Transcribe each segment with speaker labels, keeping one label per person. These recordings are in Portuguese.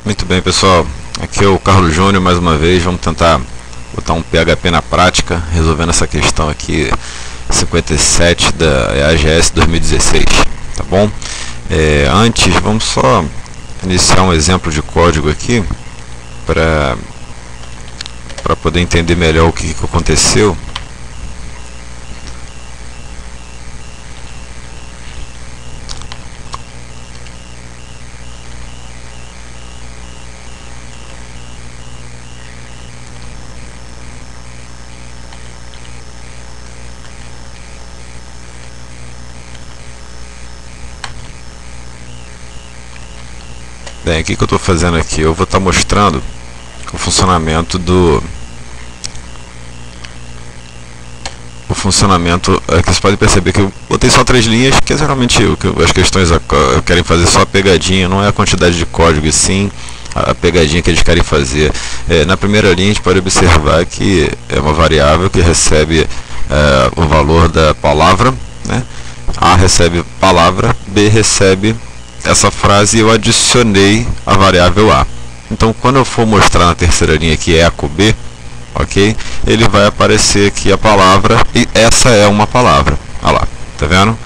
Speaker 1: Muito bem, pessoal, aqui é o Carlos Júnior mais uma vez. Vamos tentar botar um PHP na prática, resolvendo essa questão aqui 57 da EAGS 2016, tá bom? Antes, vamos só iniciar um exemplo de código aqui para poder entender melhor o que aconteceu. Bem, o que eu estou fazendo aqui? Eu vou estar mostrando o funcionamento que você pode perceber que eu botei só 3 linhas, que é geralmente as questões querem fazer só a pegadinha, não é a quantidade de código, e sim a pegadinha que eles querem fazer. Na primeira linha a gente pode observar que é uma variável que recebe o valor da palavra, né? A recebe palavra, B recebe essa frase e eu adicionei a variável A. Então, quando eu for mostrar na terceira linha aqui eco B, ok? Ele vai aparecer aqui a palavra e essa é uma palavra. Olha lá, tá vendo?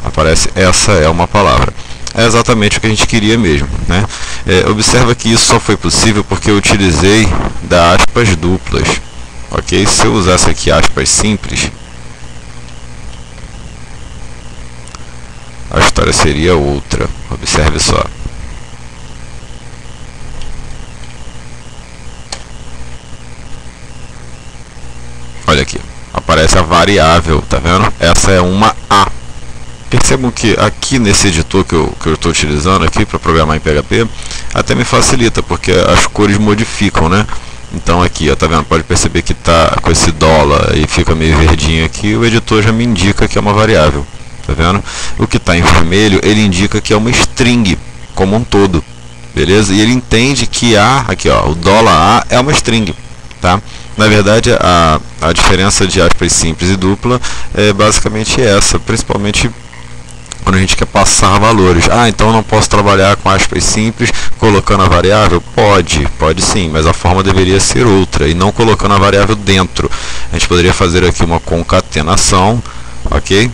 Speaker 1: Aparece essa é uma palavra. É exatamente o que a gente queria mesmo, né? Observa que isso só foi possível porque eu utilizei da aspas duplas, ok? Se eu usasse aqui aspas simples, a história seria outra. Observe só. Olha aqui, aparece a variável, tá vendo? Essa é uma A. Percebam que aqui nesse editor que eu estou utilizando aqui para programar em PHP, até me facilita, porque as cores modificam, né? Então aqui, ó, tá vendo? Pode perceber que tá com esse dólar e fica meio verdinho aqui, o editor já me indica que é uma variável. Tá vendo? O que está em vermelho, ele indica que é uma string como um todo, beleza? E ele entende que aqui ó, o $A é uma string, tá? Na verdade, a diferença de aspas simples e dupla é basicamente essa, principalmente quando a gente quer passar valores. Então eu não posso trabalhar com aspas simples colocando a variável? Pode sim, mas a forma deveria ser outra, e não colocando a variável dentro. A gente poderia fazer aqui uma concatenação, ok?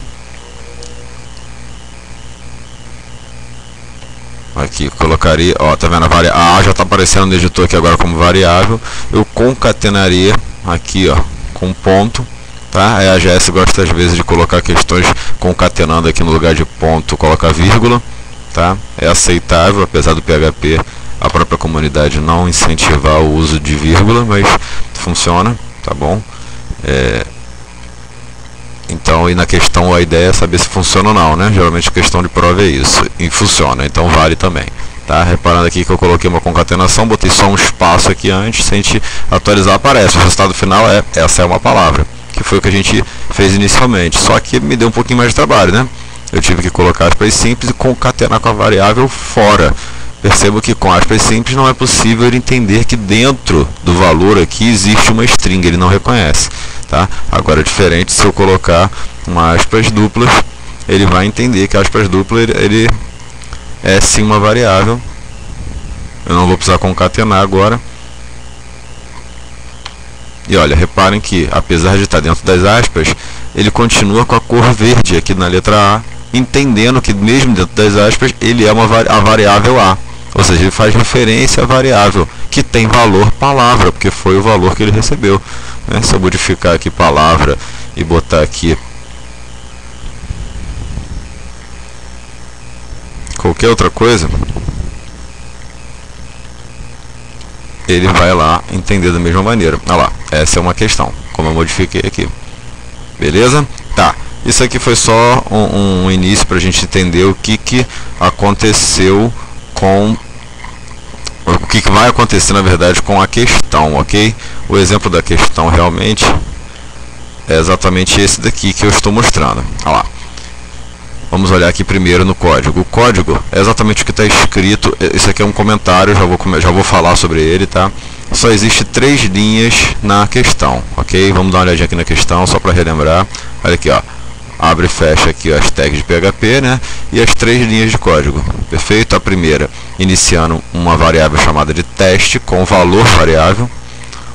Speaker 1: Aqui colocaria, ó, tá vendo? A A já está aparecendo no editor aqui agora como variável. Eu concatenaria aqui, ó, com ponto, tá? A EAGS gosta às vezes de colocar questões concatenando aqui no lugar de ponto, colocar vírgula, tá? É aceitável, apesar do PHP, a própria comunidade não incentivar o uso de vírgula, mas funciona, tá bom? Então, e na questão a ideia é saber se funciona ou não, né? Geralmente a questão de prova é isso, e funciona, então vale também, tá? Reparando aqui que eu coloquei uma concatenação, botei só um espaço aqui antes, se a gente atualizar aparece, o resultado final essa é uma palavra, que foi o que a gente fez inicialmente, só que me deu um pouquinho mais de trabalho, né? Eu tive que colocar aspas simples e concatenar com a variável fora. Percebo que com aspas simples não é possível ele entender que dentro do valor aqui existe uma string, ele não reconhece, tá? Agora, diferente, se eu colocar uma aspas duplas, ele vai entender que a aspas dupla ele é sim uma variável. Eu não vou precisar concatenar agora. E olha, reparem que apesar de estar dentro das aspas, ele continua com a cor verde aqui na letra A, entendendo que mesmo dentro das aspas ele é a variável A. Ou seja, ele faz referência à variável que tem valor palavra, porque foi o valor que ele recebeu, né? Se eu modificar aqui palavra e botar aqui qualquer outra coisa, ele vai lá entender da mesma maneira. Olha lá, essa é uma questão, como eu modifiquei aqui. Beleza? Tá. Isso aqui foi só um início para a gente entender o que aconteceu com... O que vai acontecer, na verdade, com a questão, ok? O exemplo da questão realmente é exatamente esse daqui que eu estou mostrando. Olha lá. Vamos olhar aqui primeiro no código. O código é exatamente o que está escrito. Isso aqui é um comentário, já vou falar sobre ele, tá? Só existe 3 linhas na questão, ok? Vamos dar uma olhadinha aqui na questão, só para relembrar. Olha aqui, ó. abre e fecha aqui as tags de PHP, né? E as 3 linhas de código, perfeito? A primeira, iniciando uma variável chamada de teste com valor variável,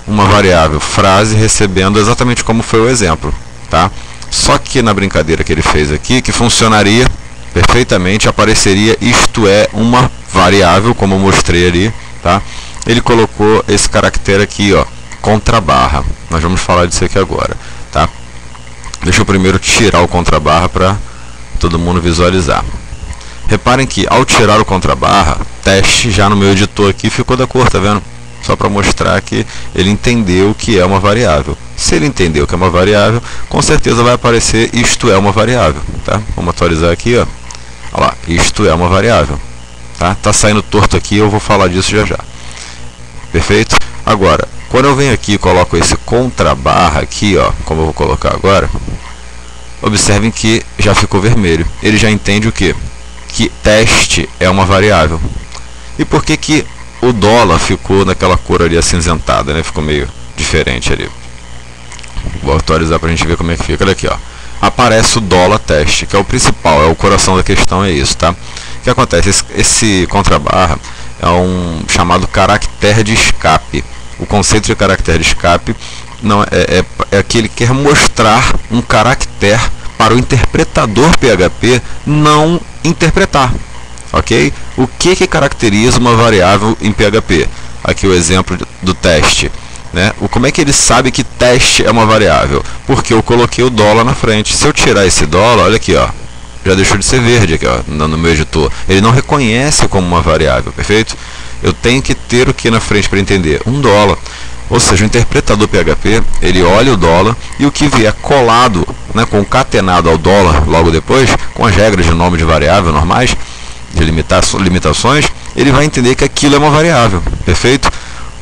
Speaker 1: uma variável frase recebendo exatamente como foi o exemplo, tá? Só que na brincadeira que ele fez aqui, que funcionaria perfeitamente, apareceria isto é uma variável, como eu mostrei ali, tá? Ele colocou esse caractere aqui, ó, contrabarra. Nós vamos falar disso aqui agora, tá? Deixa eu primeiro tirar o contrabarra para todo mundo visualizar. Reparem que ao tirar o contrabarra, teste já no meu editor aqui ficou da cor, tá vendo? Só para mostrar que ele entendeu que é uma variável. Se ele entendeu que é uma variável, com certeza vai aparecer isto é uma variável, tá? Vamos atualizar aqui, ó. Olha lá, isto é uma variável, tá? Tá saindo torto aqui, eu vou falar disso já já. Perfeito? Agora, quando eu venho aqui e coloco esse contrabarra aqui, ó, como eu vou colocar agora, observem que já ficou vermelho. Ele já entende o quê? Que teste é uma variável. E por que que o dólar ficou naquela cor ali acinzentada, né? Ficou meio diferente ali. Vou atualizar para a gente ver como é que fica. Olha aqui, ó. Aparece o dólar teste, que é o principal, é o coração da questão, é isso, tá? O que acontece? Esse contrabarra é um chamado caractere de escape. O conceito de caractere de escape não é que ele quer mostrar um caractere para o interpretador PHP não interpretar. Ok? O que caracteriza uma variável em PHP? Aqui o exemplo do teste, né? Como é que ele sabe que teste é uma variável? Porque eu coloquei o dólar na frente. Se eu tirar esse dólar, olha aqui, ó, já deixou de ser verde aqui, ó, no meu editor. Ele não reconhece como uma variável, perfeito? Eu tenho que ter o que na frente para entender? Um dólar. Ou seja, o interpretador PHP, ele olha o dólar e o que vier colado, né, concatenado ao dólar logo depois, com as regras de nome de variável normais, de limitações, ele vai entender que aquilo é uma variável, perfeito?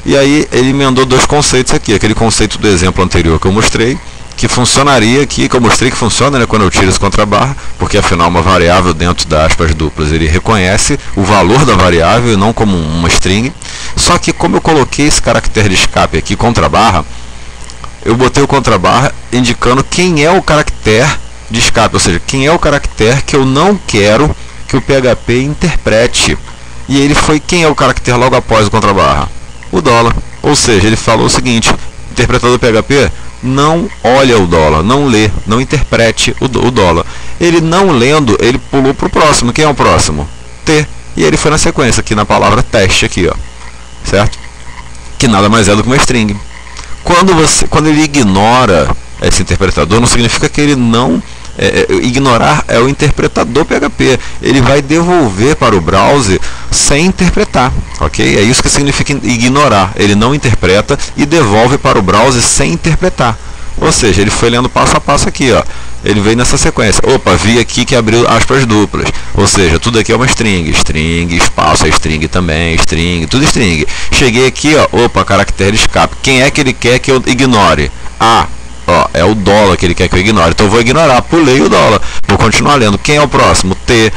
Speaker 1: E aí ele emendou 2 conceitos aqui, aquele conceito do exemplo anterior que eu mostrei, que funcionaria aqui, que eu mostrei que funciona, né, quando eu tiro esse contrabarra, porque afinal uma variável dentro das aspas duplas, ele reconhece o valor da variável e não como uma string. Só que como eu coloquei esse caractere de escape aqui, contrabarra, eu botei o contrabarra indicando quem é o caractere de escape, ou seja, quem é o caractere que eu não quero que o PHP interprete. E ele foi, quem é o caractere logo após o contrabarra? O dólar. Ou seja, ele falou o seguinte: interpretador PHP, não olha o dólar, não lê, não interprete o dólar. Ele não lendo, ele pulou para o próximo. Quem é o próximo? T. E ele foi na sequência, aqui na palavra teste, aqui, ó, certo? Que nada mais é do que uma string. Quando ele ignora esse interpretador, não significa que ele não... ignorar é o interpretador PHP. Ele vai devolver para o browser sem interpretar, ok? É isso que significa ignorar. Ele não interpreta e devolve para o browser sem interpretar. Ou seja, ele foi lendo passo a passo aqui, ó. Ele veio nessa sequência. Opa, vi aqui que abriu aspas duplas. Ou seja, tudo aqui é uma string. String, espaço é string também, string, tudo string. Cheguei aqui, ó. Opa, caractere de escape. Quem é que ele quer que eu ignore? Ah, ó, é o dólar que ele quer que eu ignore. Então eu vou ignorar, pulei o dólar. Vou continuar lendo. Quem é o próximo? T,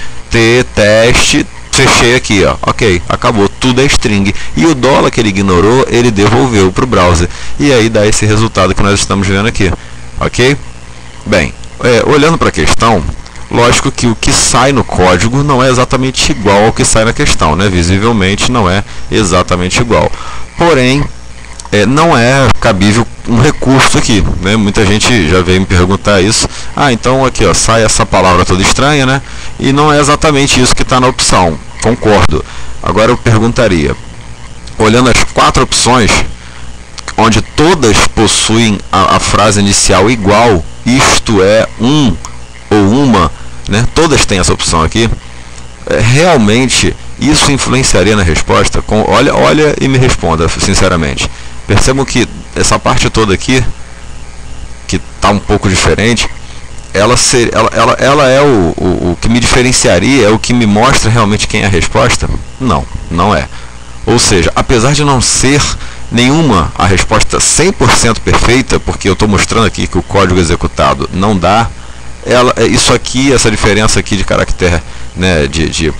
Speaker 1: teste. Fechei aqui, ó. Ok, acabou. Tudo é string. E o dólar que ele ignorou, ele devolveu para o browser. E aí dá esse resultado que nós estamos vendo aqui. Ok? Bem, olhando para a questão, lógico que o que sai no código não é exatamente igual ao que sai na questão, né? Visivelmente não é exatamente igual. Porém, não é cabível um recurso aqui, né? Muita gente já veio me perguntar isso. Ah, então aqui, ó, sai essa palavra toda estranha, né? E não é exatamente isso que está na opção. Concordo. Agora eu perguntaria, olhando as 4 opções, onde todas possuem a frase inicial igual, isto é, um ou uma, né? Todas têm essa opção aqui. Realmente isso influenciaria na resposta? Olha e me responda sinceramente. Percebam que essa parte toda aqui, que está um pouco diferente, ela é o que me diferenciaria, é o que me mostra realmente quem é a resposta? Não, não é. Ou seja, apesar de não ser nenhuma a resposta 100% perfeita, porque eu estou mostrando aqui que o código executado não dá, isso aqui, essa diferença aqui de caractere, né, de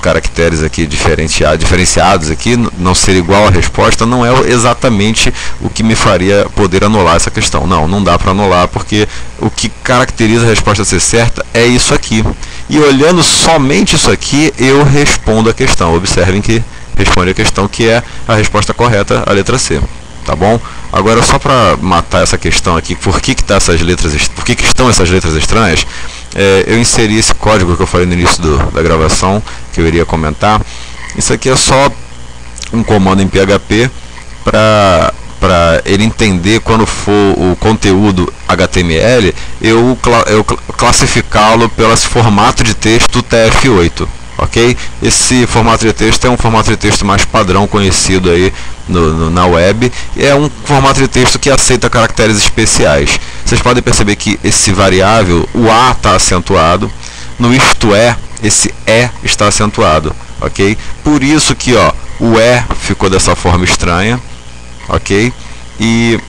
Speaker 1: caracteres aqui diferenciados aqui, não ser igual à resposta, não é exatamente o que me faria poder anular essa questão. Não dá para anular, porque o que caracteriza a resposta ser certa é isso aqui. E olhando somente isso aqui, eu respondo a questão. Observem que responde a questão, que é a resposta correta, a letra C. Tá bom? Agora, só para matar essa questão aqui, por que estão essas letras estranhas, eu inseri esse código que eu falei no início da gravação, que eu iria comentar. Isso aqui é só um comando em PHP para ele entender, quando for o conteúdo HTML, eu classificá-lo pelo formato de texto TF8. Ok? Esse formato de texto é um formato de texto mais padrão, conhecido aí na web. É um formato de texto que aceita caracteres especiais. Vocês podem perceber que esse variável, o A está acentuado, no isto é, esse E está acentuado, ok? Por isso que o E ficou dessa forma estranha, ok? E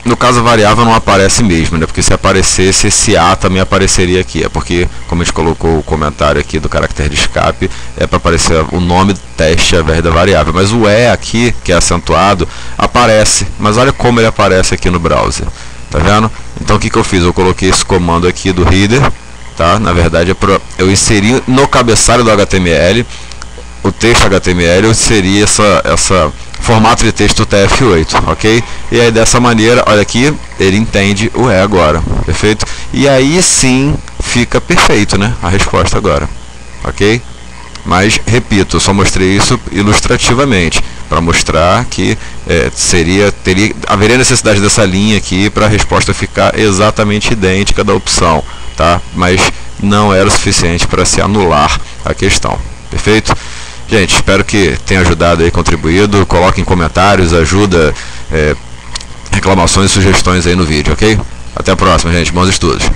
Speaker 1: no caso a variável não aparece mesmo, né? Porque se aparecesse, esse A também apareceria aqui. É porque, como a gente colocou o comentário aqui do caractere de escape, é para aparecer o nome do teste ao invés da variável. Mas o E aqui, que é acentuado, aparece. Mas olha como ele aparece aqui no browser. Tá vendo? Então o que eu fiz? Eu coloquei esse comando aqui do header, tá? Na verdade é para eu inserir no cabeçalho do HTML, o texto HTML, eu inseri essa formato de texto TF8, ok? E aí dessa maneira, olha aqui, ele entende o E agora, perfeito? E aí sim fica perfeito, né? A resposta agora, ok? Mas, repito, eu só mostrei isso ilustrativamente, para mostrar que haveria necessidade dessa linha aqui para a resposta ficar exatamente idêntica da opção, tá? Mas não era o suficiente para se anular a questão, perfeito? Gente, espero que tenha ajudado aí, contribuído. Coloquem comentários, ajuda, reclamações e sugestões aí no vídeo, ok? Até a próxima, gente. Bons estudos.